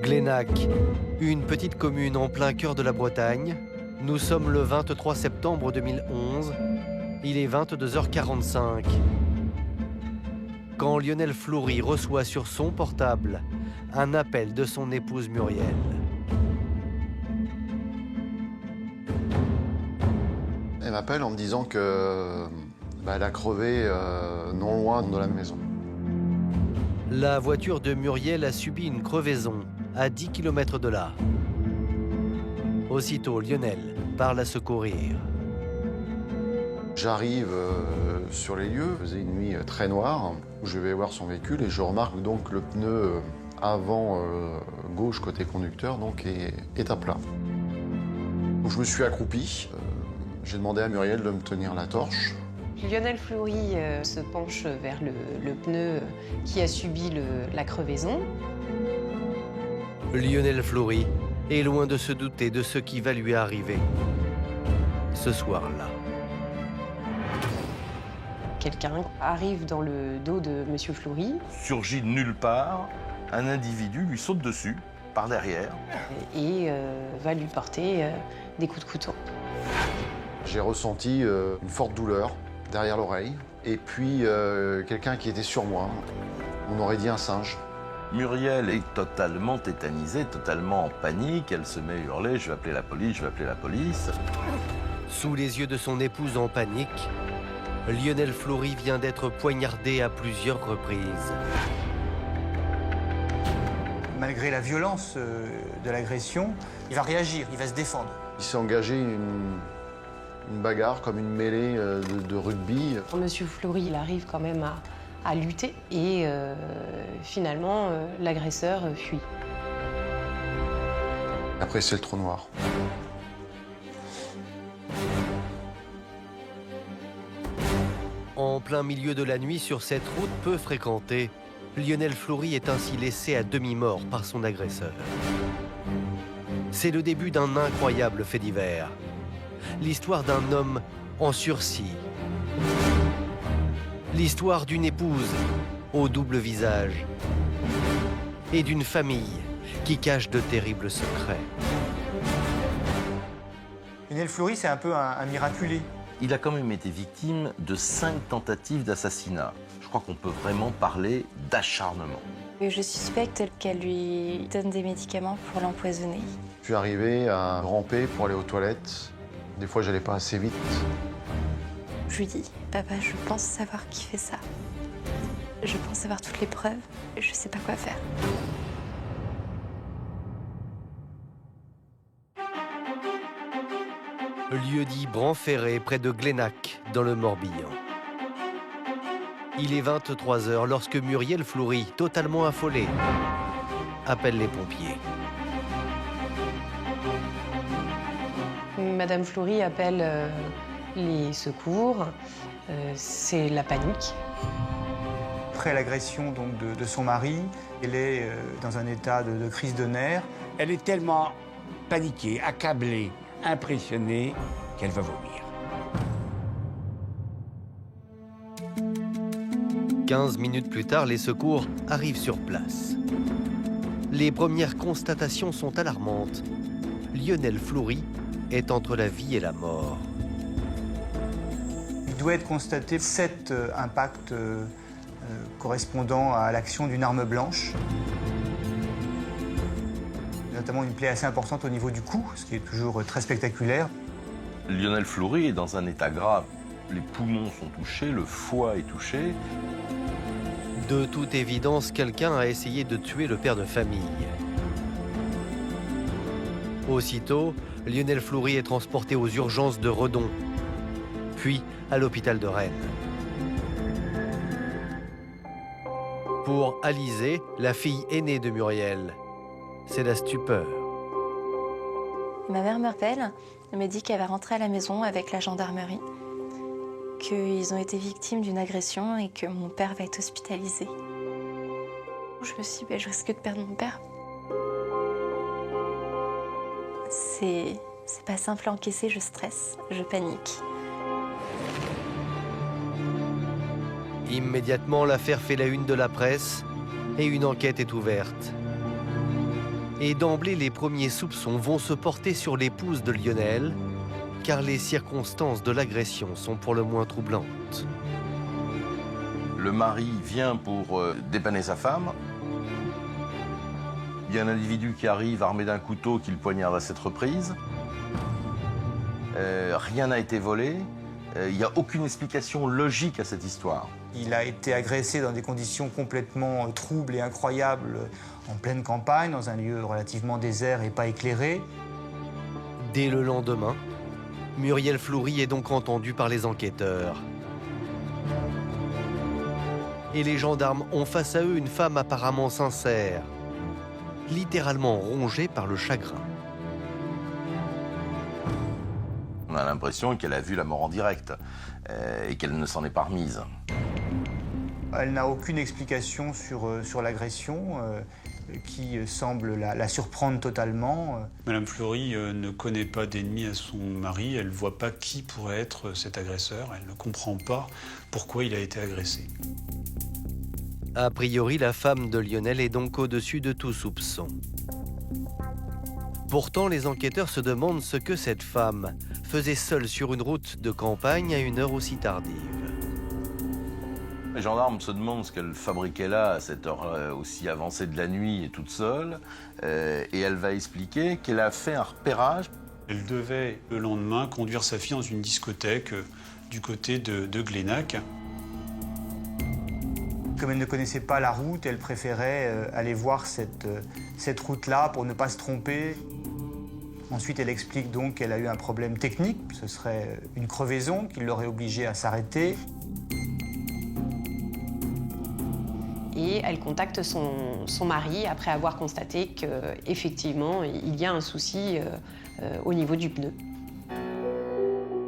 Glennac, une petite commune en plein cœur de la Bretagne. Nous sommes le 23 septembre 2011. Il est 22h45. Quand Lionel Fleury reçoit sur son portable un appel de son épouse Muriel. Elle m'appelle en me disant que elle a crevé non loin de la maison. La voiture de Muriel a subi une crevaison à 10 km de là. Aussitôt, Lionel part la secourir. J'arrive sur les lieux, il faisait une nuit très noire, où je vais voir son véhicule et je remarque donc le pneu avant gauche côté conducteur donc est à plat. Donc, je me suis accroupi, j'ai demandé à Muriel de me tenir la torche. Lionel Fleury se penche vers le pneu qui a subi la crevaison. Lionel Fleury est loin de se douter de ce qui va lui arriver ce soir-là. Quelqu'un arrive dans le dos de M. Fleury. Surgit de nulle part, un individu lui saute dessus, par derrière. Et va lui porter des coups de couteau. J'ai ressenti une forte douleur derrière l'oreille et puis quelqu'un qui était sur moi. On aurait dit un singe. Muriel est totalement tétanisée, totalement en panique. Elle se met à hurler « Je vais appeler la police, je vais appeler la police ». Sous les yeux de son épouse en panique, Lionel Fleury vient d'être poignardé à plusieurs reprises. Malgré la violence de l'agression, il va réagir, il va se défendre. Il s'est engagé une bagarre comme une mêlée de rugby. Monsieur Fleury, il arrive quand même à lutter et finalement, l'agresseur fuit. Après, c'est le trou noir. En plein milieu de la nuit, sur cette route peu fréquentée, Lionel Fleury est ainsi laissé à demi-mort par son agresseur. C'est le début d'un incroyable fait divers. L'histoire d'un homme en sursis. L'histoire d'une épouse au double visage. Et d'une famille qui cache de terribles secrets. Lionel Fleury, c'est un peu un miraculé. Il a quand même été victime de 5 tentatives d'assassinat. Je crois qu'on peut vraiment parler d'acharnement. Je suspecte qu'elle lui donne des médicaments pour l'empoisonner. Je suis arrivé à ramper pour aller aux toilettes. Des fois, j'allais pas assez vite. Je lui dis, papa, je pense savoir qui fait ça. Je pense avoir toutes les preuves, je sais pas quoi faire. Lieu-dit Branferré, près de Glennac, dans le Morbihan. Il est 23h lorsque Muriel Fleury, totalement affolée, appelle les pompiers. Madame Fleury appelle les secours. C'est la panique. Après l'agression donc de son mari, elle est dans un état de crise de nerfs. Elle est tellement paniquée, accablée, impressionnée qu'elle va vomir. 15 minutes plus tard, les secours arrivent sur place. Les premières constatations sont alarmantes. Lionel Fleury est entre la vie et la mort. Il doit être constaté 7 impacts correspondant à l'action d'une arme blanche. Notamment une plaie assez importante au niveau du cou, ce qui est toujours très spectaculaire. Lionel Fleury est dans un état grave. Les poumons sont touchés, le foie est touché. De toute évidence, quelqu'un a essayé de tuer le père de famille. Aussitôt, Lionel Fleury est transporté aux urgences de Redon, puis à l'hôpital de Rennes. Pour Alizée, la fille aînée de Muriel, c'est la stupeur. Ma mère m'appelle, elle me dit qu'elle va rentrer à la maison avec la gendarmerie, qu'ils ont été victimes d'une agression et que mon père va être hospitalisé. Je me suis dit, je risque de perdre mon père. C'est pas simple à encaisser, je stresse, je panique. Immédiatement, l'affaire fait la une de la presse et une enquête est ouverte. Et d'emblée, les premiers soupçons vont se porter sur l'épouse de Lionel, car les circonstances de l'agression sont pour le moins troublantes. Le mari vient pour dépanner sa femme. Il y a un individu qui arrive armé d'un couteau qui le poignarde à 7 reprises. Rien n'a été volé. Il n'y a aucune explication logique à cette histoire. Il a été agressé dans des conditions complètement troubles et incroyables en pleine campagne, dans un lieu relativement désert et pas éclairé. Dès le lendemain, Muriel Fleury est donc entendue par les enquêteurs. Et les gendarmes ont face à eux une femme apparemment sincère, littéralement rongée par le chagrin. On a l'impression qu'elle a vu la mort en direct et qu'elle ne s'en est pas remise. Elle n'a aucune explication sur l'agression qui semble la surprendre totalement. Madame Fleury ne connaît pas d'ennemi à son mari, elle ne voit pas qui pourrait être cet agresseur, elle ne comprend pas pourquoi il a été agressé. A priori, la femme de Lionel est donc au-dessus de tout soupçon. Pourtant, les enquêteurs se demandent ce que cette femme faisait seule sur une route de campagne à une heure aussi tardive. Les gendarmes se demandent ce qu'elle fabriquait là, à cette heure aussi avancée de la nuit et toute seule. Et elle va expliquer qu'elle a fait un repérage. Elle devait, le lendemain, conduire sa fille dans une discothèque du côté de Glénac. Comme elle ne connaissait pas la route, elle préférait aller voir cette route-là pour ne pas se tromper. Ensuite, elle explique donc qu'elle a eu un problème technique. Ce serait une crevaison qui l'aurait obligée à s'arrêter. Et elle contacte son mari après avoir constaté qu'effectivement, il y a un souci au niveau du pneu.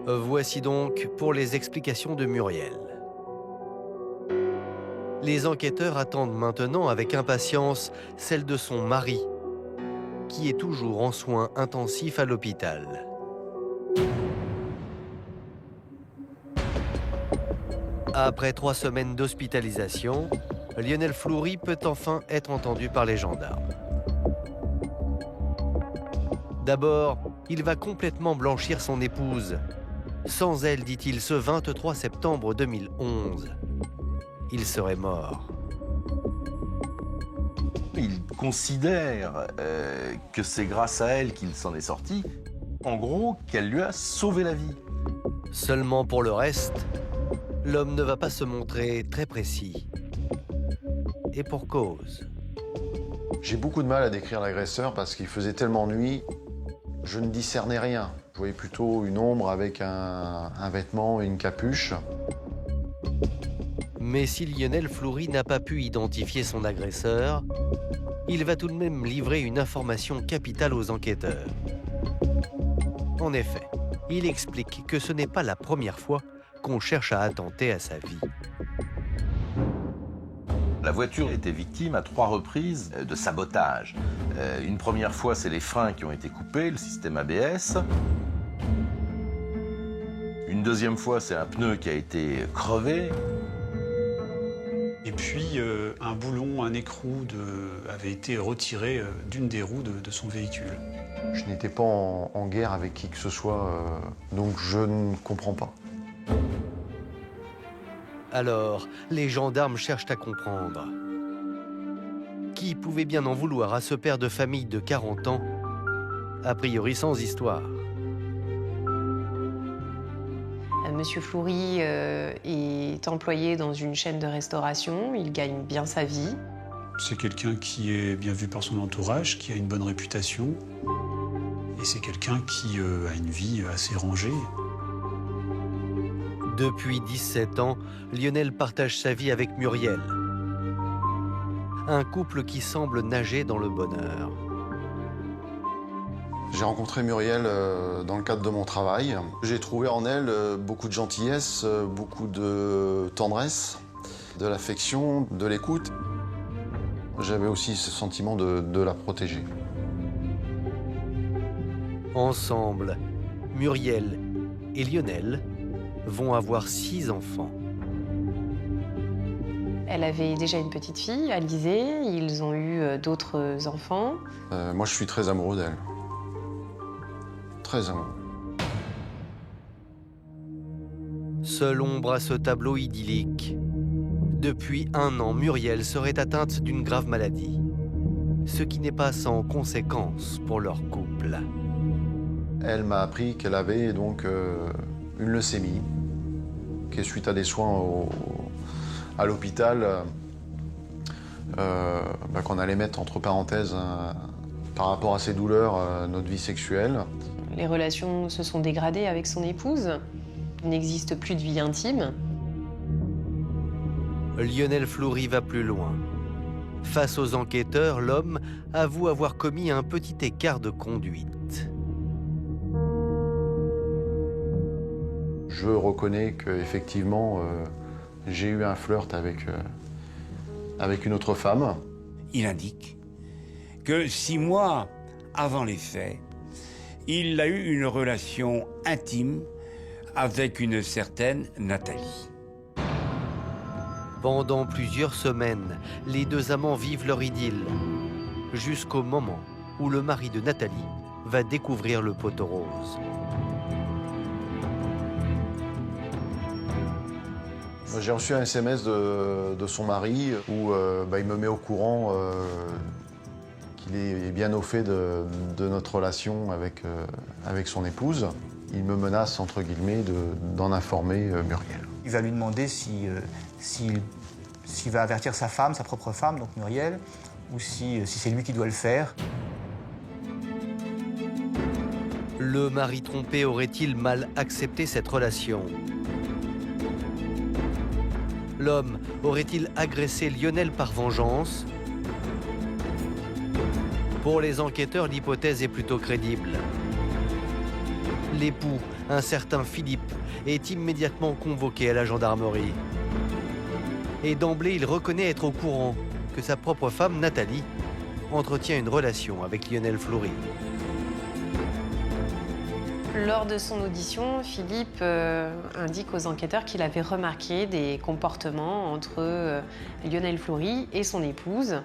Voici donc pour les explications de Muriel. Les enquêteurs attendent maintenant avec impatience celle de son mari, qui est toujours en soins intensifs à l'hôpital. Après 3 semaines d'hospitalisation, Lionel Fleury peut enfin être entendu par les gendarmes. D'abord, il va complètement blanchir son épouse. Sans elle, dit-il, ce 23 septembre 2011, il serait mort. Il considère que c'est grâce à elle qu'il s'en est sorti. En gros, qu'elle lui a sauvé la vie. Seulement pour le reste, l'homme ne va pas se montrer très précis. Et pour cause. J'ai beaucoup de mal à décrire l'agresseur parce qu'il faisait tellement nuit, je ne discernais rien. Je voyais plutôt une ombre avec un vêtement et une capuche. Mais si Lionel Fleury n'a pas pu identifier son agresseur, il va tout de même livrer une information capitale aux enquêteurs. En effet, il explique que ce n'est pas la première fois qu'on cherche à attenter à sa vie. La voiture a été victime à 3 reprises de sabotage. Une première fois, c'est les freins qui ont été coupés, le système ABS. Une deuxième fois, c'est un pneu qui a été crevé. Et puis, un boulon, un écrou avait été retiré d'une des roues de son véhicule. Je n'étais pas en guerre avec qui que ce soit, donc je ne comprends pas. Alors, les gendarmes cherchent à comprendre. Qui pouvait bien en vouloir à ce père de famille de 40 ans, a priori sans histoire? Monsieur Fleury est employé dans une chaîne de restauration, il gagne bien sa vie. C'est quelqu'un qui est bien vu par son entourage, qui a une bonne réputation. Et c'est quelqu'un qui a une vie assez rangée. Depuis 17 ans, Lionel partage sa vie avec Muriel. Un couple qui semble nager dans le bonheur. J'ai rencontré Muriel dans le cadre de mon travail. J'ai trouvé en elle beaucoup de gentillesse, beaucoup de tendresse, de l'affection, de l'écoute. J'avais aussi ce sentiment de la protéger. Ensemble, Muriel et Lionel vont avoir 6 enfants. Elle avait déjà une petite fille, Alizée. Ils ont eu d'autres enfants. Moi, je suis très amoureux d'elle. Très amoureux. Seule ombre à ce tableau idyllique. Depuis 1 an, Muriel serait atteinte d'une grave maladie. Ce qui n'est pas sans conséquences pour leur couple. Elle m'a appris qu'elle avait donc une leucémie, qui suite à des soins à l'hôpital, qu'on allait mettre entre parenthèses par rapport à ses douleurs, notre vie sexuelle. Les relations se sont dégradées avec son épouse. Il n'existe plus de vie intime. Lionel Fleury va plus loin. Face aux enquêteurs, l'homme avoue avoir commis un petit écart de conduite. Je reconnais qu'effectivement, j'ai eu un flirt avec une autre femme. Il indique que 6 mois avant les faits, il a eu une relation intime avec une certaine Nathalie. Pendant plusieurs semaines, les 2 amants vivent leur idylle, jusqu'au moment où le mari de Nathalie va découvrir le poteau rose. J'ai reçu un SMS de son mari où il me met au courant qu'il est bien au fait de notre relation avec son épouse. Il me menace, entre guillemets, d'en informer Muriel. Il va lui demander s'il va avertir sa femme, sa propre femme, donc Muriel, ou si c'est lui qui doit le faire. Le mari trompé aurait-il mal accepté cette relation? L'homme aurait-il agressé Lionel par vengeance? Pour les enquêteurs, l'hypothèse est plutôt crédible. L'époux, un certain Philippe, est immédiatement convoqué à la gendarmerie. Et d'emblée, il reconnaît être au courant que sa propre femme, Nathalie, entretient une relation avec Lionel Fleury. Lors de son audition, Philippe indique aux enquêteurs qu'il avait remarqué des comportements entre Lionel Fleury et son épouse,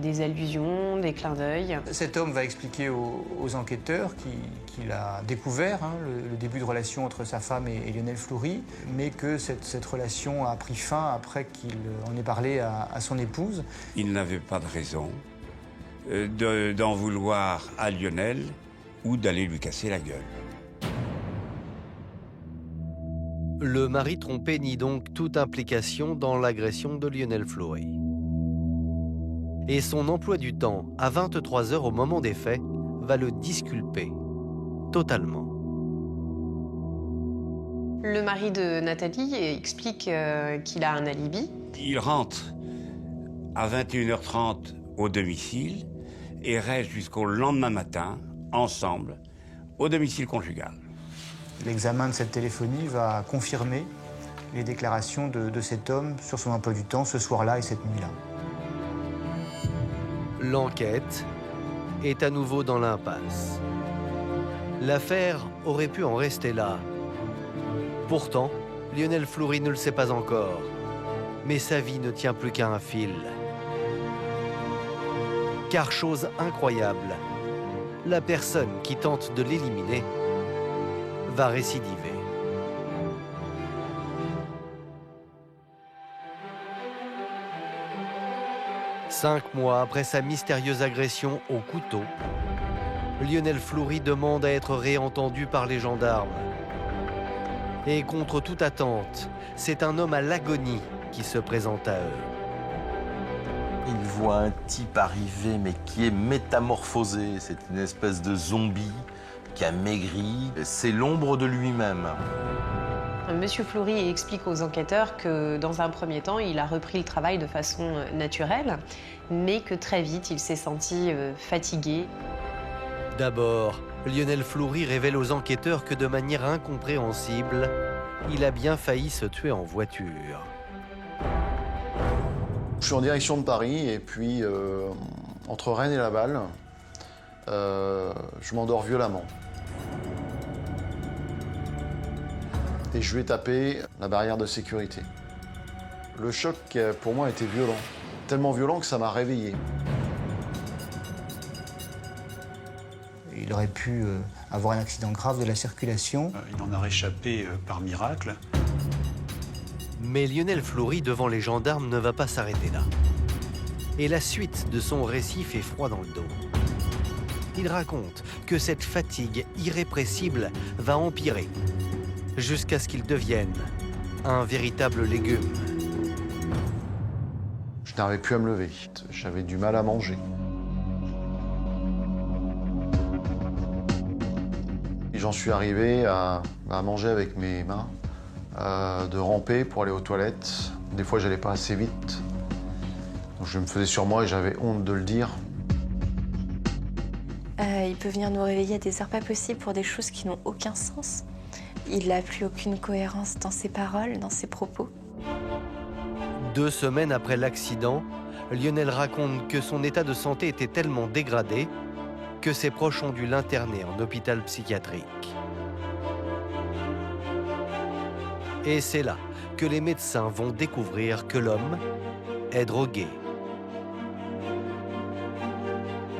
des allusions, des clins d'œil. Cet homme va expliquer aux enquêteurs qu'il a découvert le début de relation entre sa femme et Lionel Fleury, mais que cette relation a pris fin après qu'il en ait parlé à son épouse. Il n'avait pas de raison d'en vouloir à Lionel ou d'aller lui casser la gueule. Le mari trompé nie donc toute implication dans l'agression de Lionel Fleury. Et son emploi du temps, à 23 h au moment des faits, va le disculper totalement. Le mari de Nathalie explique qu'il a un alibi. Il rentre à 21h30 au domicile et reste jusqu'au lendemain matin, ensemble, au domicile conjugal. L'examen de cette téléphonie va confirmer les déclarations de cet homme sur son emploi du temps ce soir-là et cette nuit-là. L'enquête est à nouveau dans l'impasse. L'affaire aurait pu en rester là. Pourtant, Lionel Fleury ne le sait pas encore. Mais sa vie ne tient plus qu'à un fil. Car chose incroyable, la personne qui tente de l'éliminer va récidiver. Cinq mois après sa mystérieuse agression au couteau, Lionel Fleury demande à être réentendu par les gendarmes. Et contre toute attente, c'est un homme à l'agonie qui se présente à eux. Il voit un type arriver, mais qui est métamorphosé. C'est une espèce de zombie qui a maigri. C'est l'ombre de lui-même. Monsieur Fleury explique aux enquêteurs que dans un premier temps, il a repris le travail de façon naturelle, mais que très vite, il s'est senti fatigué. D'abord, Lionel Fleury révèle aux enquêteurs que de manière incompréhensible, il a bien failli se tuer en voiture. Je suis en direction de Paris et puis entre Rennes et Laval, je m'endors violemment. Et je vais taper la barrière de sécurité. Le choc, pour moi, était violent. Tellement violent que ça m'a réveillé. Il aurait pu avoir un accident grave de la circulation. Il en a réchappé par miracle. Mais Lionel Flory, devant les gendarmes, ne va pas s'arrêter là. Et la suite de son récit fait froid dans le dos. Il raconte que cette fatigue irrépressible va empirer, jusqu'à ce qu'il devienne un véritable légume. Je n'arrivais plus à me lever. J'avais du mal à manger. Et j'en suis arrivé à manger avec mes mains, de ramper pour aller aux toilettes. Des fois, j'allais pas assez vite. Donc, je me faisais sur moi et j'avais honte de le dire. Il peut venir nous réveiller à des heures pas possibles pour des choses qui n'ont aucun sens. Il n'a plus aucune cohérence dans ses paroles, dans ses propos. 2 semaines après l'accident, Lionel raconte que son état de santé était tellement dégradé que ses proches ont dû l'interner en hôpital psychiatrique. Et c'est là que les médecins vont découvrir que l'homme est drogué.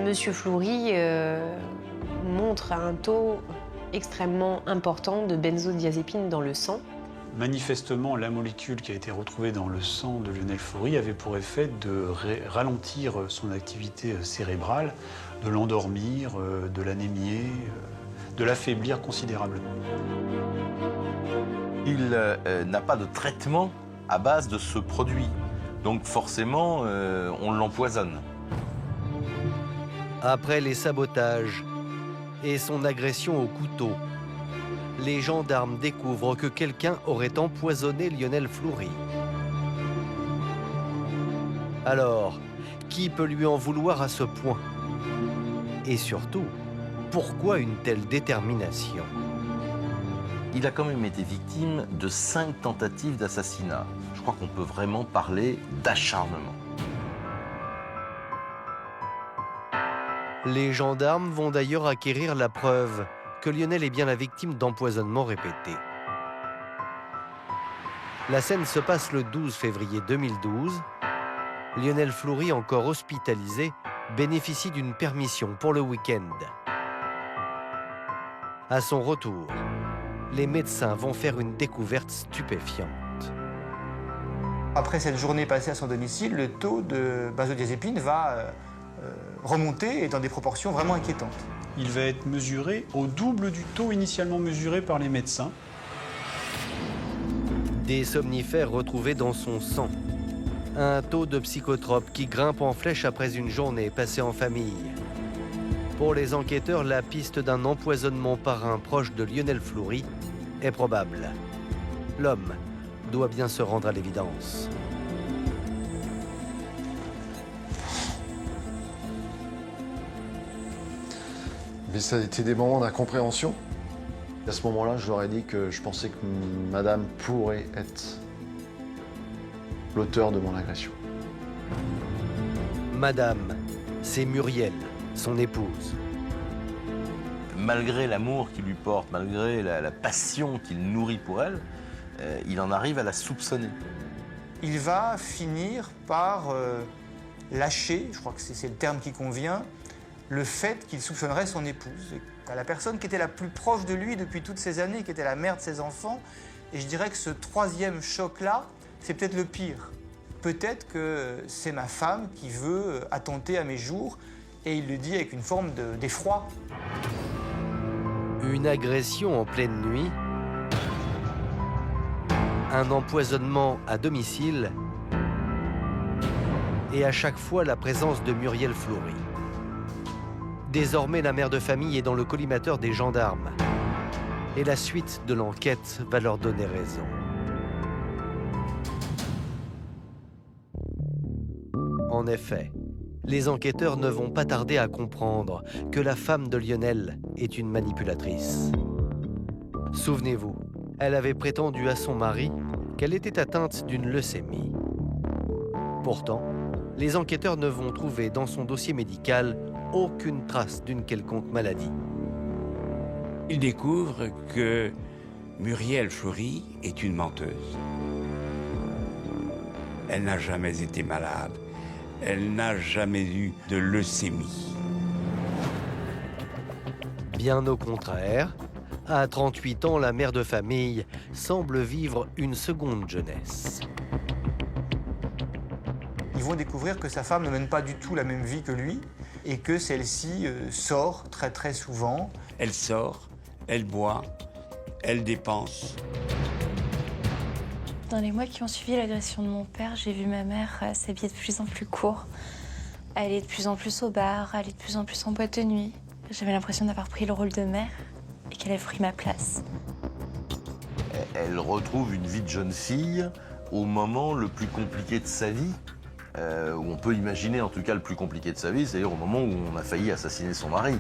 Monsieur Flory montre un taux extrêmement important de benzodiazépine dans le sang. Manifestement, la molécule qui a été retrouvée dans le sang de Lionel Flory avait pour effet de ralentir son activité cérébrale, de l'endormir, de l'anémier, de l'affaiblir considérablement. Il n'a pas de traitement à base de ce produit. Donc forcément, on l'empoisonne. Après les sabotages et son agression au couteau, les gendarmes découvrent que quelqu'un aurait empoisonné Lionel Flory. Alors, qui peut lui en vouloir à ce point? Et surtout, pourquoi une telle détermination? Il a quand même été victime de 5 tentatives d'assassinat. Je crois qu'on peut vraiment parler d'acharnement. Les gendarmes vont d'ailleurs acquérir la preuve que Lionel est bien la victime d'empoisonnements répétés. La scène se passe le 12 février 2012. Lionel Flory, encore hospitalisé, bénéficie d'une permission pour le week-end. À son retour, les médecins vont faire une découverte stupéfiante. Après cette journée passée à son domicile, le taux de benzodiazépine va remonter et dans des proportions vraiment inquiétantes. Il va être mesuré au double du taux initialement mesuré par les médecins. Des somnifères retrouvés dans son sang. Un taux de psychotropes qui grimpe en flèche après une journée passée en famille. Pour les enquêteurs, la piste d'un empoisonnement par un proche de Lionel Flory est probable. L'homme doit bien se rendre à l'évidence. Mais ça a été des moments d'incompréhension. À ce moment-là, je leur ai dit que je pensais que madame pourrait être l'auteur de mon agression. Madame, c'est Muriel, son épouse. Malgré l'amour qu'il lui porte, malgré la passion qu'il nourrit pour elle, il en arrive à la soupçonner. Il va finir par lâcher, je crois que c'est le terme qui convient, le fait qu'il soupçonnerait son épouse. La personne qui était la plus proche de lui depuis toutes ces années, qui était la mère de ses enfants. Et je dirais que ce 3e choc-là, c'est peut-être le pire. Peut-être que c'est ma femme qui veut attenter à mes jours, et il le dit avec une forme d'effroi. Une agression en pleine nuit, un empoisonnement à domicile, et à chaque fois la présence de Muriel Flory. Désormais, la mère de famille est dans le collimateur des gendarmes. Et la suite de l'enquête va leur donner raison. En effet, les enquêteurs ne vont pas tarder à comprendre que la femme de Lionel est une manipulatrice. Souvenez-vous, elle avait prétendu à son mari qu'elle était atteinte d'une leucémie. Pourtant, les enquêteurs ne vont trouver dans son dossier médical aucune trace d'une quelconque maladie. Il découvre que Muriel Flory est une menteuse. Elle n'a jamais été malade. Elle n'a jamais eu de leucémie. Bien au contraire, à 38 ans, la mère de famille semble vivre une seconde jeunesse. Ils vont découvrir que sa femme ne mène pas du tout la même vie que lui et que celle-ci sort très très souvent. Elle sort, elle boit, elle dépense. Dans les mois qui ont suivi l'agression de mon père, j'ai vu ma mère s'habiller de plus en plus court, aller de plus en plus au bar, aller de plus en plus en boîte de nuit. J'avais l'impression d'avoir pris le rôle de mère et qu'elle avait pris ma place. Elle retrouve une vie de jeune fille au moment le plus compliqué de sa vie. Où on peut imaginer en tout cas le plus compliqué de sa vie, c'est-à-dire au moment où on a failli assassiner son mari.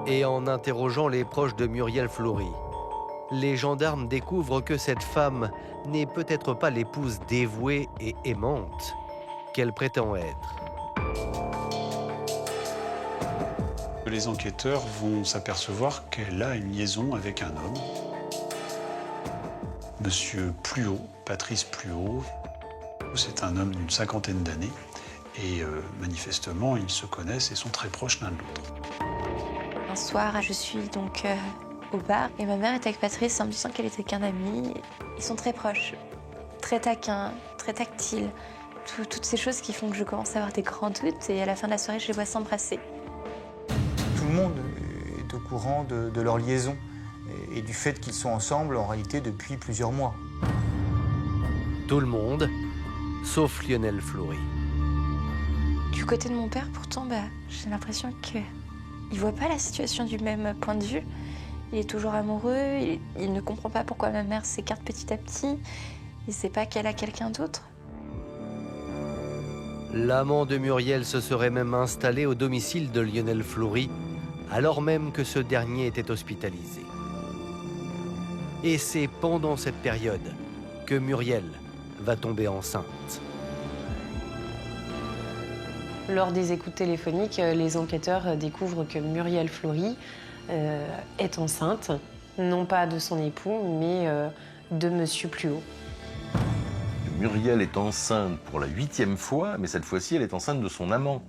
Et en interrogeant les proches de Muriel Fleury, les gendarmes découvrent que cette femme n'est peut-être pas l'épouse dévouée et aimante qu'elle prétend être. Les enquêteurs vont s'apercevoir qu'elle a une liaison avec un homme, Monsieur Pluot, Patrice Pluot. C'est un homme d'une 50aine d'années et manifestement, ils se connaissent et sont très proches l'un de l'autre. Un soir, je suis donc au bar et ma mère est avec Patrice en me disant qu'elle était qu'un ami. Ils sont très proches, très taquins, très tactiles. Toutes ces choses qui font que je commence à avoir des grands doutes et à la fin de la soirée, je les vois s'embrasser. Tout le monde est au courant de leur liaison et du fait qu'ils sont ensemble en réalité depuis plusieurs mois. Tout le monde, sauf Lionel Fleury. Du côté de mon père, pourtant, j'ai l'impression qu'il ne voit pas la situation du même point de vue. Il est toujours amoureux, il ne comprend pas pourquoi ma mère s'écarte petit à petit. Il ne sait pas qu'elle a quelqu'un d'autre. L'amant de Muriel se serait même installé au domicile de Lionel Fleury, alors même que ce dernier était hospitalisé. Et c'est pendant cette période que Muriel va tomber enceinte. Lors des écoutes téléphoniques, les enquêteurs découvrent que Muriel Fleury est enceinte, non pas de son époux, mais de Monsieur Pluot. Muriel est enceinte pour la 8e fois, mais cette fois-ci, elle est enceinte de son amant.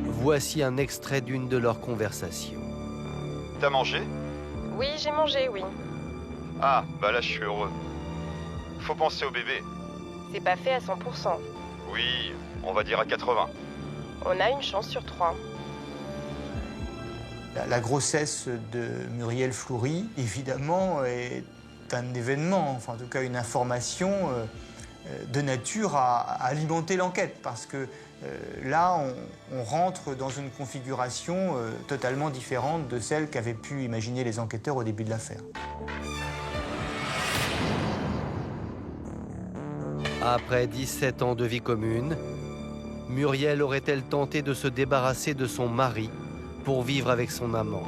Voici un extrait d'une de leurs conversations. T'as mangé? Oui, j'ai mangé, oui. Ah, bah là je suis heureux. Faut penser au bébé. C'est pas fait à 100%. Oui, on va dire à 80. On a une chance sur 3. La grossesse de Muriel Fleury, évidemment, est un événement, enfin en tout cas une information de nature à alimenter l'enquête, parce que là, on rentre dans une configuration totalement différente de celle qu'avaient pu imaginer les enquêteurs au début de l'affaire. Après 17 ans de vie commune, Muriel aurait-elle tenté de se débarrasser de son mari pour vivre avec son amant?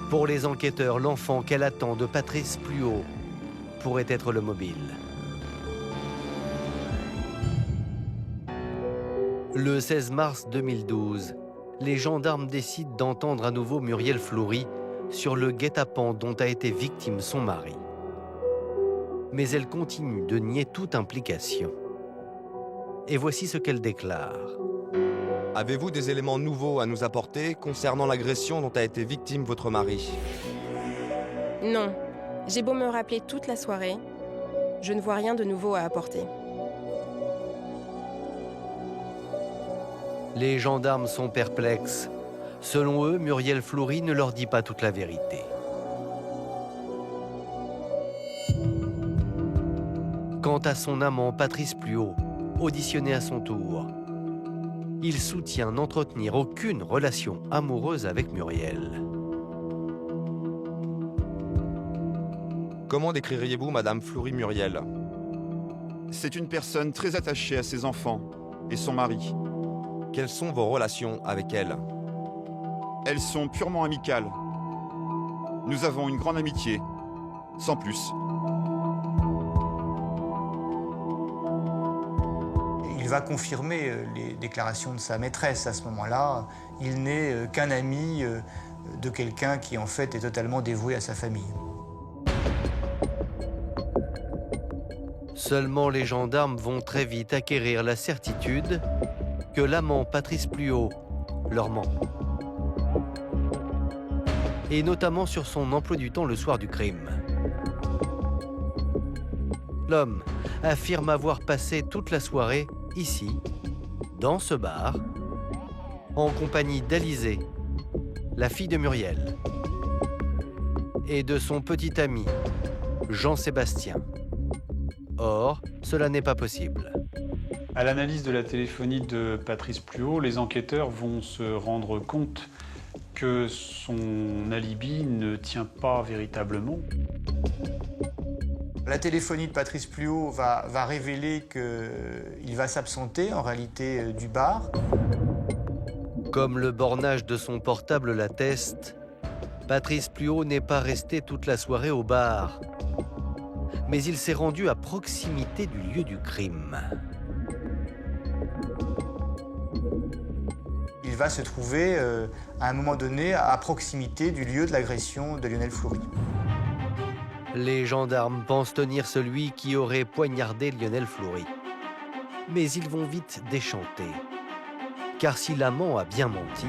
Pour les enquêteurs, l'enfant qu'elle attend de Patrice Pluot pourrait être le mobile. Le 16 mars 2012, les gendarmes décident d'entendre à nouveau Muriel Fleury sur le guet-apens dont a été victime son mari. Mais elle continue de nier toute implication. Et voici ce qu'elle déclare. Avez-vous des éléments nouveaux à nous apporter concernant l'agression dont a été victime votre mari? Non. J'ai beau me rappeler toute la soirée, je ne vois rien de nouveau à apporter. Les gendarmes sont perplexes. Selon eux, Muriel Fleury ne leur dit pas toute la vérité. Quant à son amant Patrice Pluot, auditionné à son tour, il soutient n'entretenir aucune relation amoureuse avec Muriel. Comment décririez-vous Madame Fleury Muriel? C'est une personne très attachée à ses enfants et son mari. Quelles sont vos relations avec elle? Elles sont purement amicales. Nous avons une grande amitié, sans plus. Il va confirmer les déclarations de sa maîtresse à ce moment-là. Il n'est qu'un ami de quelqu'un qui en fait est totalement dévoué à sa famille. Seulement les gendarmes vont très vite acquérir la certitude que l'amant Patrice Pluhaut leur ment. Et notamment sur son emploi du temps le soir du crime. L'homme affirme avoir passé toute la soirée ici, dans ce bar, en compagnie d'Alizée, la fille de Muriel, et de son petit ami, Jean-Sébastien. Or, cela n'est pas possible. À l'analyse de la téléphonie de Patrice Pluhaut, les enquêteurs vont se rendre compte que son alibi ne tient pas véritablement. La téléphonie de Patrice Pluhaut va révéler qu'il va s'absenter en réalité du bar. Comme le bornage de son portable l'atteste, Patrice Pluhaut n'est pas resté toute la soirée au bar, mais il s'est rendu à proximité du lieu du crime. Il va se trouver à un moment donné à proximité du lieu de l'agression de Lionel Fleury. Les gendarmes pensent tenir celui qui aurait poignardé Lionel Fleury. Mais ils vont vite déchanter. Car si l'amant a bien menti,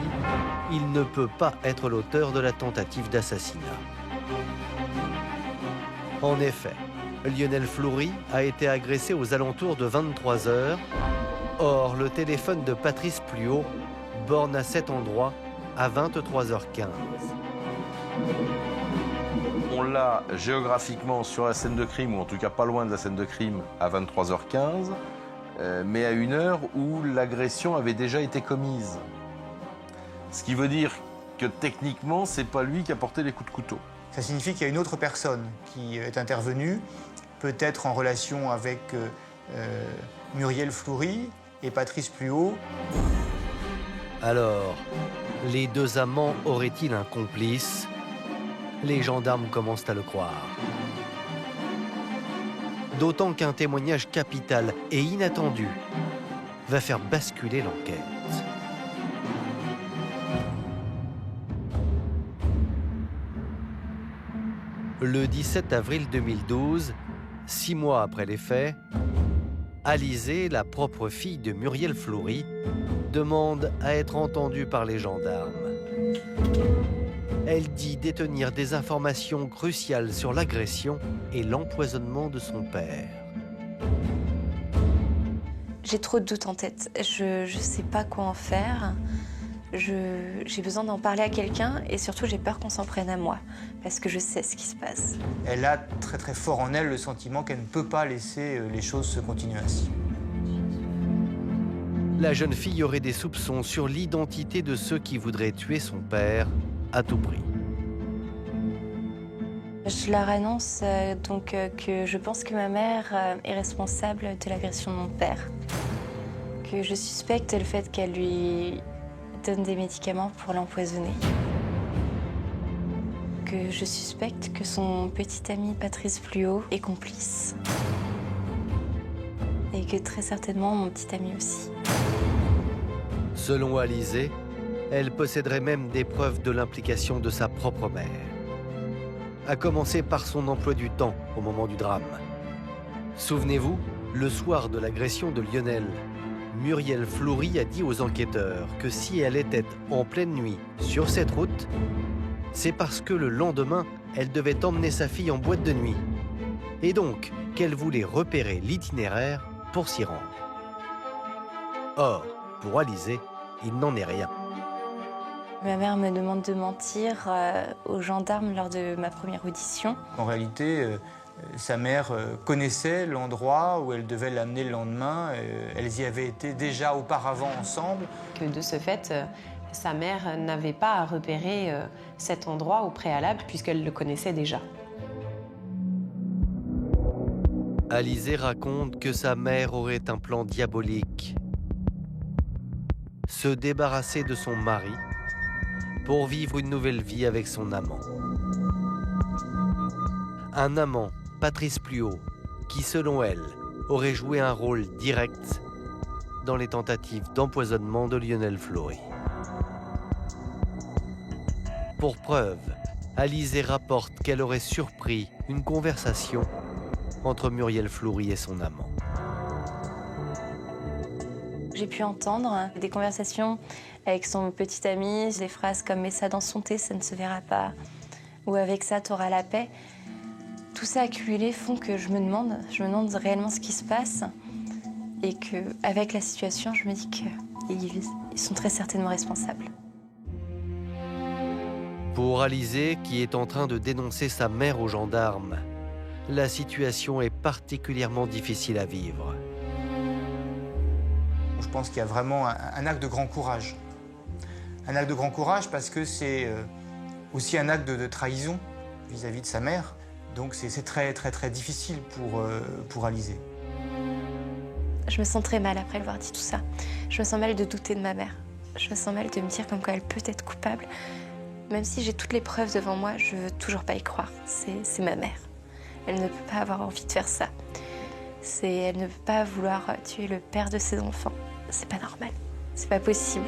il ne peut pas être l'auteur de la tentative d'assassinat. En effet, Lionel Fleury a été agressé aux alentours de 23 h. Or, le téléphone de Patrice Pluhaut borne à cet endroit à 23 h 15. On l'a géographiquement sur la scène de crime, ou en tout cas pas loin de la scène de crime, à 23 h 15, mais à une heure où l'agression avait déjà été commise. Ce qui veut dire que techniquement, c'est pas lui qui a porté les coups de couteau. Ça signifie qu'il y a une autre personne qui est intervenue, peut-être en relation avec Muriel Fleury et Patrice Pluhaut. Alors, les deux amants auraient-ils un complice ? Les gendarmes commencent à le croire. D'autant qu'un témoignage capital et inattendu va faire basculer l'enquête. Le 17 avril 2012, 6 mois après les faits, Alizée, la propre fille de Muriel Fleury, demande à être entendue par les gendarmes. Elle dit détenir des informations cruciales sur l'agression et l'empoisonnement de son père. J'ai trop de doutes en tête. Je sais pas quoi en faire. J'ai besoin d'en parler à quelqu'un et surtout j'ai peur qu'on s'en prenne à moi parce que je sais ce qui se passe. Elle a très très fort en elle le sentiment qu'elle ne peut pas laisser les choses se continuer ainsi. La jeune fille aurait des soupçons sur l'identité de ceux qui voudraient tuer son père à tout prix. Je leur annonce que je pense que ma mère est responsable de l'agression de mon père. Que je suspecte le fait qu'elle lui donne des médicaments pour l'empoisonner. Que je suspecte que son petit ami Patrice Pluhaut est complice. Et que très certainement mon petit ami aussi. Selon Alizée, elle posséderait même des preuves de l'implication de sa propre mère. À commencer par son emploi du temps au moment du drame. Souvenez-vous, le soir de l'agression de Lionel, Muriel Fleury a dit aux enquêteurs que si elle était en pleine nuit sur cette route, c'est parce que le lendemain, elle devait emmener sa fille en boîte de nuit. Et donc qu'elle voulait repérer l'itinéraire pour s'y rendre. Or, pour Alizée, il n'en est rien. Ma mère me demande de mentir aux gendarmes lors de ma première audition. En réalité, sa mère connaissait l'endroit où elle devait l'amener le lendemain. Elles y avaient été déjà auparavant ensemble. Que de ce fait, sa mère n'avait pas à repérer cet endroit au préalable puisqu'elle le connaissait déjà. Alizée raconte que sa mère aurait un plan diabolique. Se débarrasser de son mari pour vivre une nouvelle vie avec son amant. Un amant, Patrice Pluhaut, qui selon elle aurait joué un rôle direct dans les tentatives d'empoisonnement de Lionel Fleury. Pour preuve, Alizée rapporte qu'elle aurait surpris une conversation entre Muriel Fleury et son amant. J'ai pu entendre des conversations avec son petit ami, des phrases comme « mets ça dans son thé, ça ne se verra pas » ou « avec ça, t'auras la paix ». Tout ça accumulé font que je me demande réellement ce qui se passe et qu'avec la situation, je me dis qu'ils sont très certainement responsables. Pour Alizée, qui est en train de dénoncer sa mère aux gendarmes, la situation est particulièrement difficile à vivre. Je pense qu'il y a vraiment un acte de grand courage. Un acte de grand courage parce que c'est aussi un acte de trahison vis-à-vis de sa mère. Donc c'est très difficile pour Alizée. Je me sens très mal après avoir dit tout ça. Je me sens mal de douter de ma mère. Je me sens mal de me dire comme quoi elle peut être coupable. Même si j'ai toutes les preuves devant moi, je veux toujours pas y croire. C'est ma mère. Elle ne peut pas avoir envie de faire ça. Elle ne peut pas vouloir tuer le père de ses enfants. C'est pas normal. C'est pas possible.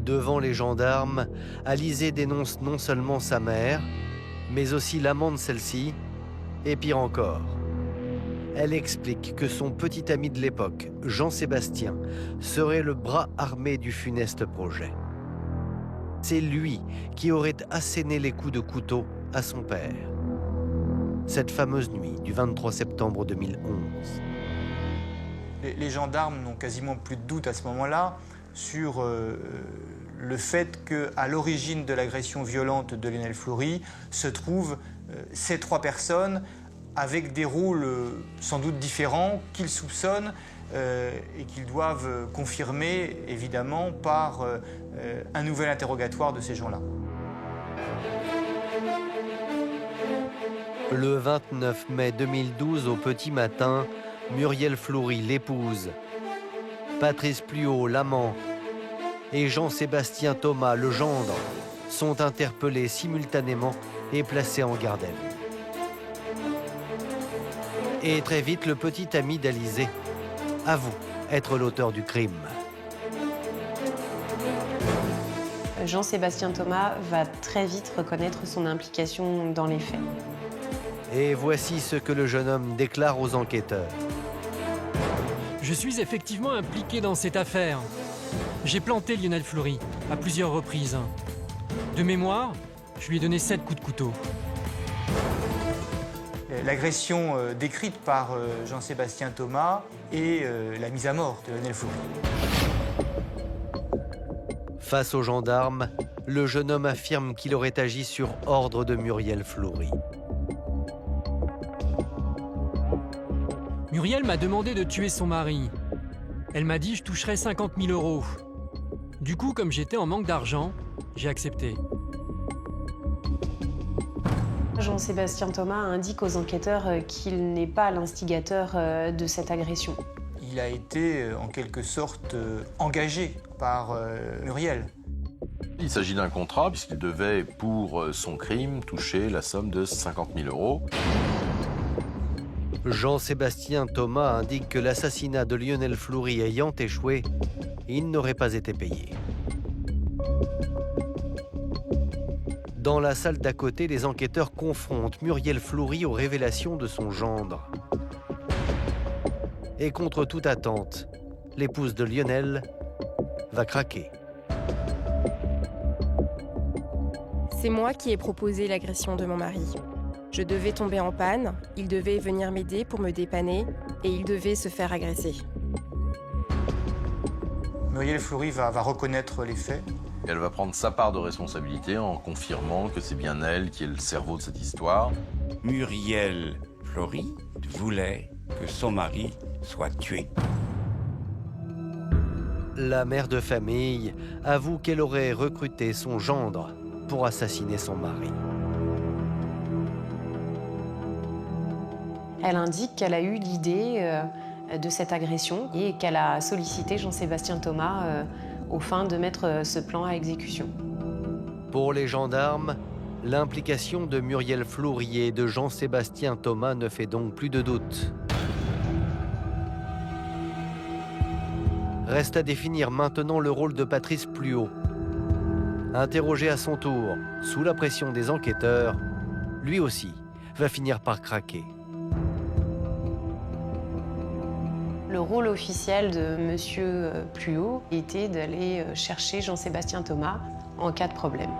Devant les gendarmes, Alizée dénonce non seulement sa mère, mais aussi l'amant de celle-ci, et pire encore. Elle explique que son petit ami de l'époque, Jean-Sébastien, serait le bras armé du funeste projet. C'est lui qui aurait asséné les coups de couteau à son père. Cette fameuse nuit du 23 septembre 2011. Les gendarmes n'ont quasiment plus de doute à ce moment-là sur le fait qu'à l'origine de l'agression violente de Lionel Fleury se trouvent ces trois personnes avec des rôles sans doute différents qu'ils soupçonnent et qu'ils doivent confirmer évidemment par un nouvel interrogatoire de ces gens-là. Le 29 mai 2012, au petit matin, Muriel Fleury, l'épouse, Patrice Pluhaut, l'amant, et Jean-Sébastien Thomas, le gendre, sont interpellés simultanément et placés en garde à vue. Et très vite, le petit ami d'Alizée avoue être l'auteur du crime. Jean-Sébastien Thomas va très vite reconnaître son implication dans les faits. Et voici ce que le jeune homme déclare aux enquêteurs. Je suis effectivement impliqué dans cette affaire. J'ai planté Lionel Fleury à plusieurs reprises. De mémoire, je lui ai donné 7 coups de couteau. L'agression décrite par Jean-Sébastien Thomas est la mise à mort de Lionel Fleury. Face aux gendarmes, le jeune homme affirme qu'il aurait agi sur ordre de Muriel Fleury. Muriel m'a demandé de tuer son mari. Elle m'a dit que je toucherais 50 000 €. Du coup, comme j'étais en manque d'argent, j'ai accepté. Jean-Sébastien Thomas indique aux enquêteurs qu'il n'est pas l'instigateur de cette agression. Il a été en quelque sorte engagé par Muriel. Il s'agit d'un contrat puisqu'il devait, pour son crime, toucher la somme de 50 000 €. Jean-Sébastien Thomas indique que l'assassinat de Lionel Fleury ayant échoué, il n'aurait pas été payé. Dans la salle d'à côté, les enquêteurs confrontent Muriel Fleury aux révélations de son gendre. Et contre toute attente, l'épouse de Lionel va craquer. C'est moi qui ai proposé l'agression de mon mari. Je devais tomber en panne, il devait venir m'aider pour me dépanner et il devait se faire agresser. Muriel Fleury va reconnaître les faits. Elle va prendre sa part de responsabilité en confirmant que c'est bien elle qui est le cerveau de cette histoire. Muriel Fleury voulait que son mari soit tué. La mère de famille avoue qu'elle aurait recruté son gendre pour assassiner son mari. Elle indique qu'elle a eu l'idée de cette agression et qu'elle a sollicité Jean-Sébastien Thomas aux fins de mettre ce plan à exécution. Pour les gendarmes, l'implication de Muriel Fleury et de Jean-Sébastien Thomas ne fait donc plus de doute. Reste à définir maintenant le rôle de Patrice Pluhaut. Interrogé à son tour, sous la pression des enquêteurs, lui aussi va finir par craquer. Le rôle officiel de Monsieur Pluot était d'aller chercher Jean-Sébastien Thomas en cas de problème.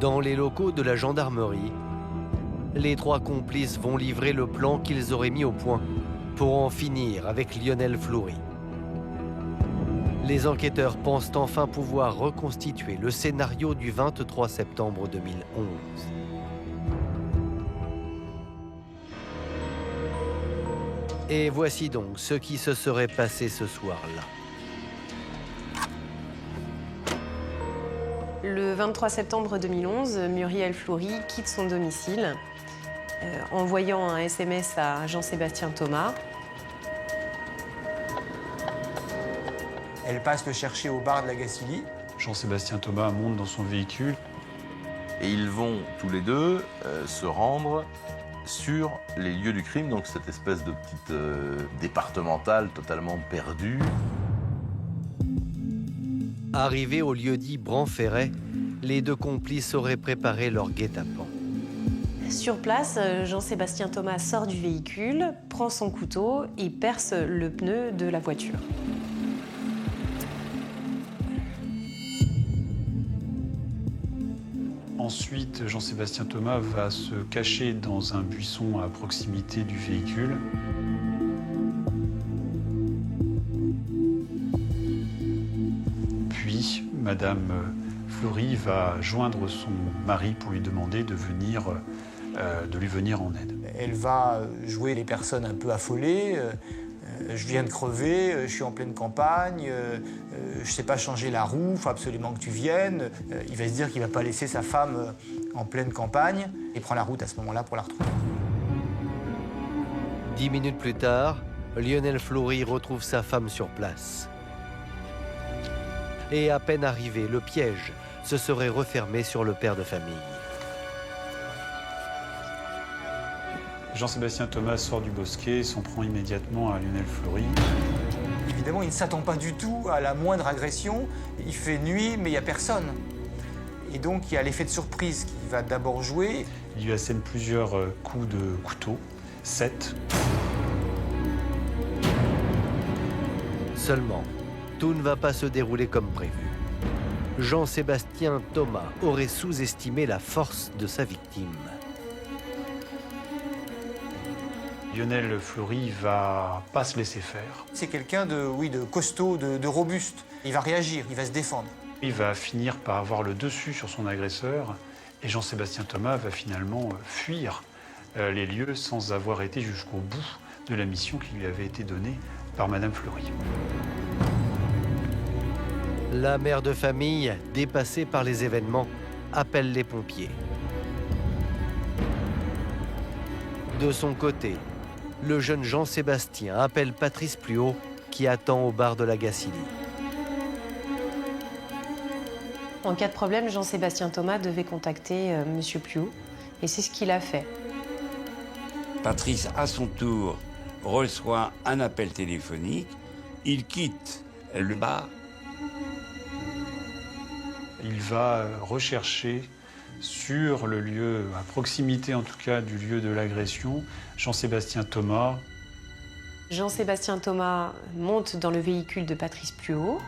Dans les locaux de la gendarmerie, les 3 complices vont livrer le plan qu'ils auraient mis au point pour en finir avec Lionel Fleury. Les enquêteurs pensent enfin pouvoir reconstituer le scénario du 23 septembre 2011. Et voici donc ce qui se serait passé ce soir-là. Le 23 septembre 2011, Muriel Fleury quitte son domicile, envoyant un SMS à Jean-Sébastien Thomas. Elle passe le chercher au bar de la Gacilly. Jean-Sébastien Thomas monte dans son véhicule. Et ils vont tous les deux se rendre sur les lieux du crime, donc cette espèce de petite départementale totalement perdue. Arrivés au lieu-dit Bran-Ferret, les 2 complices auraient préparé leur guet-apens. Sur place, Jean-Sébastien Thomas sort du véhicule, prend son couteau et perce le pneu de la voiture. Ensuite, Jean-Sébastien Thomas va se cacher dans un buisson à proximité du véhicule. Puis, Madame Fleury va joindre son mari pour lui demander de lui venir en aide. Elle va jouer les personnes un peu affolées. Je viens de crever, je suis en pleine campagne, je ne sais pas changer la roue, il faut absolument que tu viennes. Il va se dire qu'il ne va pas laisser sa femme en pleine campagne et prend la route à ce moment-là pour la retrouver. 10 minutes plus tard, Lionel Fleury retrouve sa femme sur place. Et à peine arrivé, le piège se serait refermé sur le père de famille. Jean-Sébastien Thomas sort du bosquet et s'en prend immédiatement à Lionel Fleury. Évidemment, il ne s'attend pas du tout à la moindre agression. Il fait nuit, mais il n'y a personne. Et donc, il y a l'effet de surprise qui va d'abord jouer. Il lui assène plusieurs coups de couteau, 7. Seulement, tout ne va pas se dérouler comme prévu. Jean-Sébastien Thomas aurait sous-estimé la force de sa victime. Lionel Fleury va pas se laisser faire. C'est quelqu'un de costaud, de robuste. Il va réagir, il va se défendre. Il va finir par avoir le dessus sur son agresseur et Jean-Sébastien Thomas va finalement fuir les lieux sans avoir été jusqu'au bout de la mission qui lui avait été donnée par Madame Fleury. La mère de famille, dépassée par les événements, appelle les pompiers. De son côté, le jeune Jean-Sébastien appelle Patrice Pluot, qui attend au bar de la Gacilly. En cas de problème, Jean-Sébastien Thomas devait contacter Monsieur Pluot, et c'est ce qu'il a fait. Patrice, à son tour, reçoit un appel téléphonique. Il quitte le bar. Il va rechercher sur le lieu, à proximité en tout cas du lieu de l'agression, Jean-Sébastien Thomas. Jean-Sébastien Thomas monte dans le véhicule de Patrice Pluot.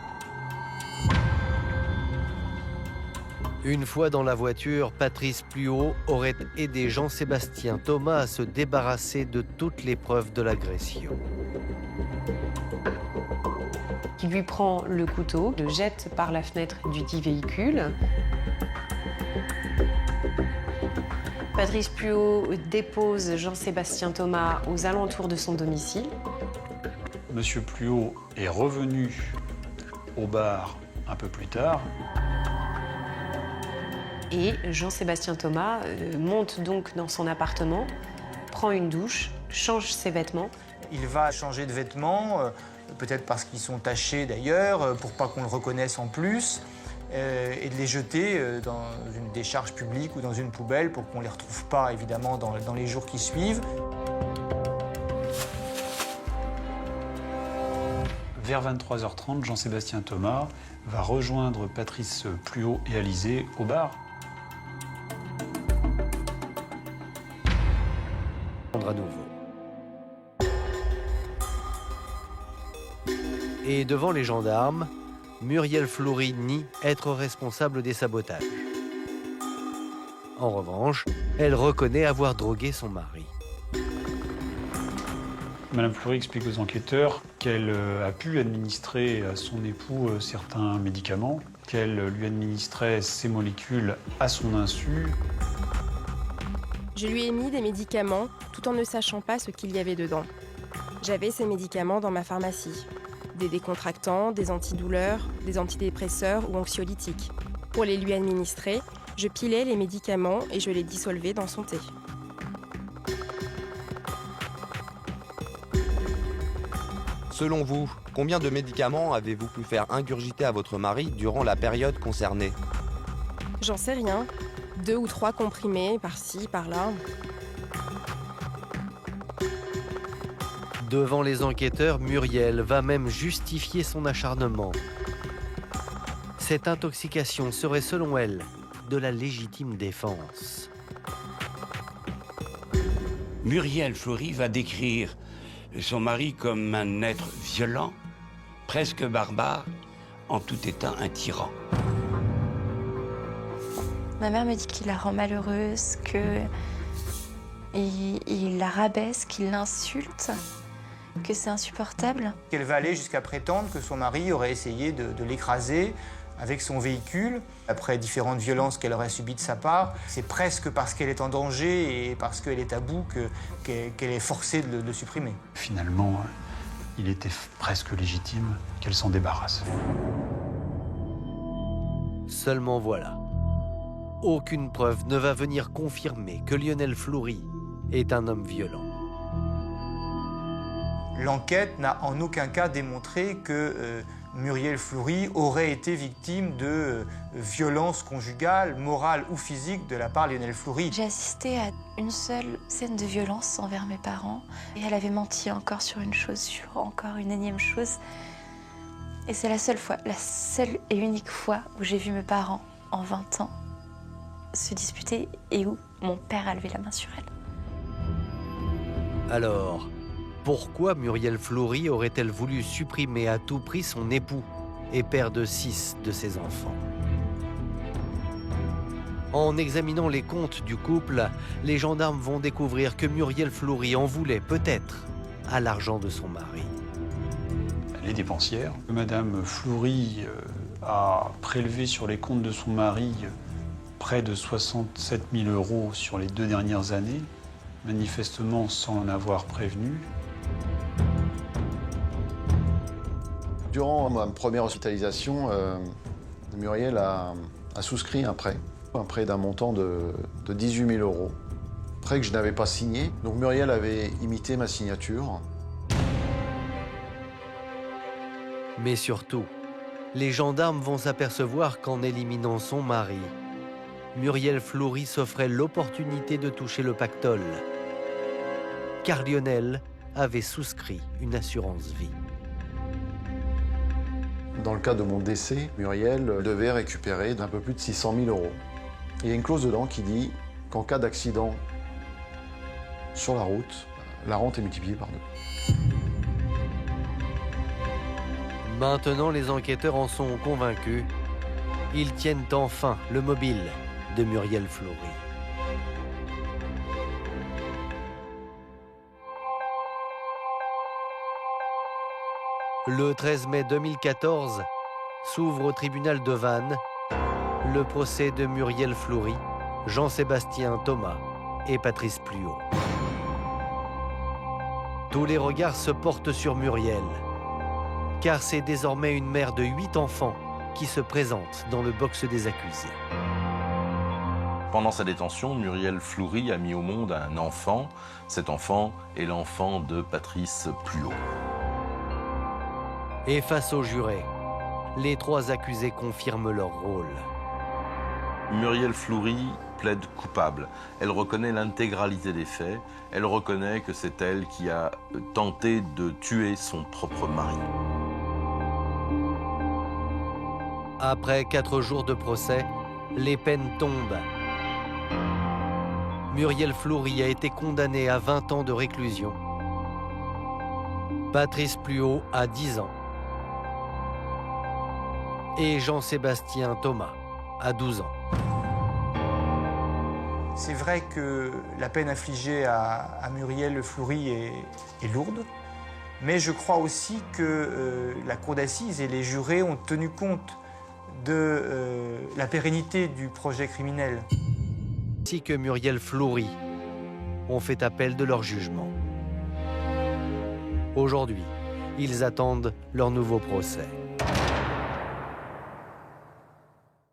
Une fois dans la voiture, Patrice Pluot aurait aidé Jean-Sébastien Thomas à se débarrasser de toutes les preuves de l'agression. Il lui prend le couteau, le jette par la fenêtre du dit véhicule. Patrice Pluot dépose Jean-Sébastien Thomas aux alentours de son domicile. Monsieur Pluot est revenu au bar un peu plus tard. Et Jean-Sébastien Thomas monte donc dans son appartement, prend une douche, change ses vêtements. Il va changer de vêtements, peut-être parce qu'ils sont tachés d'ailleurs, pour pas qu'on le reconnaisse en plus, et de les jeter dans une décharge publique ou dans une poubelle pour qu'on ne les retrouve pas évidemment dans les jours qui suivent. Vers 23h30, Jean-Sébastien Thomas va rejoindre Patrice Pluot et Alizé au bar. À nouveau. Et devant les gendarmes, Muriel Fleury nie être responsable des sabotages. En revanche, elle reconnaît avoir drogué son mari. Madame Fleury explique aux enquêteurs qu'elle a pu administrer à son époux certains médicaments, qu'elle lui administrait ces molécules à son insu. Je lui ai mis des médicaments tout en ne sachant pas ce qu'il y avait dedans. J'avais ces médicaments dans ma pharmacie. Des décontractants, des antidouleurs, des antidépresseurs ou anxiolytiques. Pour les lui administrer, je pilais les médicaments et je les dissolvais dans son thé. Selon vous, combien de médicaments avez-vous pu faire ingurgiter à votre mari durant la période concernée? J'en sais rien. 2 ou 3 comprimés, par-ci, par-là. Devant les enquêteurs, Muriel va même justifier son acharnement. Cette intoxication serait, selon elle, de la légitime défense. Muriel Fleury va décrire son mari comme un être violent, presque barbare, en tout état un tyran. Ma mère me dit qu'il la rend malheureuse, qu'il la rabaisse, qu'il l'insulte, que c'est insupportable. Elle va aller jusqu'à prétendre que son mari aurait essayé de l'écraser avec son véhicule. Après différentes violences qu'elle aurait subies de sa part, c'est presque parce qu'elle est en danger et parce qu'elle est à bout qu'elle est forcée de le supprimer. Finalement, il était presque légitime qu'elle s'en débarrasse. Seulement voilà. Aucune preuve ne va venir confirmer que Lionel Fleury est un homme violent. L'enquête n'a en aucun cas démontré que Muriel Fleury aurait été victime de violences conjugales, morales ou physiques de la part de Lionel Fleury. J'ai assisté à une seule scène de violence envers mes parents et elle avait menti encore sur une chose, sur encore une énième chose. Et c'est la seule et unique fois où j'ai vu mes parents en 20 ans se disputer et où mon père a levé la main sur elle. Alors, pourquoi Muriel Fleury aurait-elle voulu supprimer à tout prix son époux et père de 6 de ses enfants? En examinant les comptes du couple, les gendarmes vont découvrir que Muriel Fleury en voulait peut-être à l'argent de son mari. Elle est dépensière. Madame Fleury a prélevé sur les comptes de son mari près de 67 000 € sur les 2 dernières années, manifestement sans en avoir prévenu. Durant ma première hospitalisation, Muriel a souscrit un prêt d'un montant de 18 000 €. Prêt que je n'avais pas signé. Donc Muriel avait imité ma signature. Mais surtout, les gendarmes vont s'apercevoir qu'en éliminant son mari, Muriel Fleury s'offrait l'opportunité de toucher le pactole, car Lionel avait souscrit une assurance vie. Dans le cas de mon décès, Muriel devait récupérer un peu plus de 600 000 €. Il y a une clause dedans qui dit qu'en cas d'accident sur la route, la rente est multipliée par 2. Maintenant, les enquêteurs en sont convaincus. Ils tiennent enfin le mobile de Muriel Fleury. Le 13 mai 2014, s'ouvre au tribunal de Vannes le procès de Muriel Fleury, Jean-Sébastien Thomas et Patrice Pluot. Tous les regards se portent sur Muriel, car c'est désormais une mère de 8 enfants qui se présente dans le box des accusés. Pendant sa détention, Muriel Fleury a mis au monde un enfant. Cet enfant est l'enfant de Patrice Pluot. Et face aux jurés, les 3 accusés confirment leur rôle. Muriel Fleury plaide coupable. Elle reconnaît l'intégralité des faits. Elle reconnaît que c'est elle qui a tenté de tuer son propre mari. Après 4 jours de procès, les peines tombent. Muriel Flory a été condamné à 20 ans de réclusion. Patrice Pluhaut à 10 ans. Et Jean-Sébastien Thomas à 12 ans. C'est vrai que la peine infligée à Muriel Flory est lourde, mais je crois aussi que la cour d'assises et les jurés ont tenu compte de la pérennité du projet criminel. Ainsi que Muriel Flory ont fait appel de leur jugement. Aujourd'hui, ils attendent leur nouveau procès.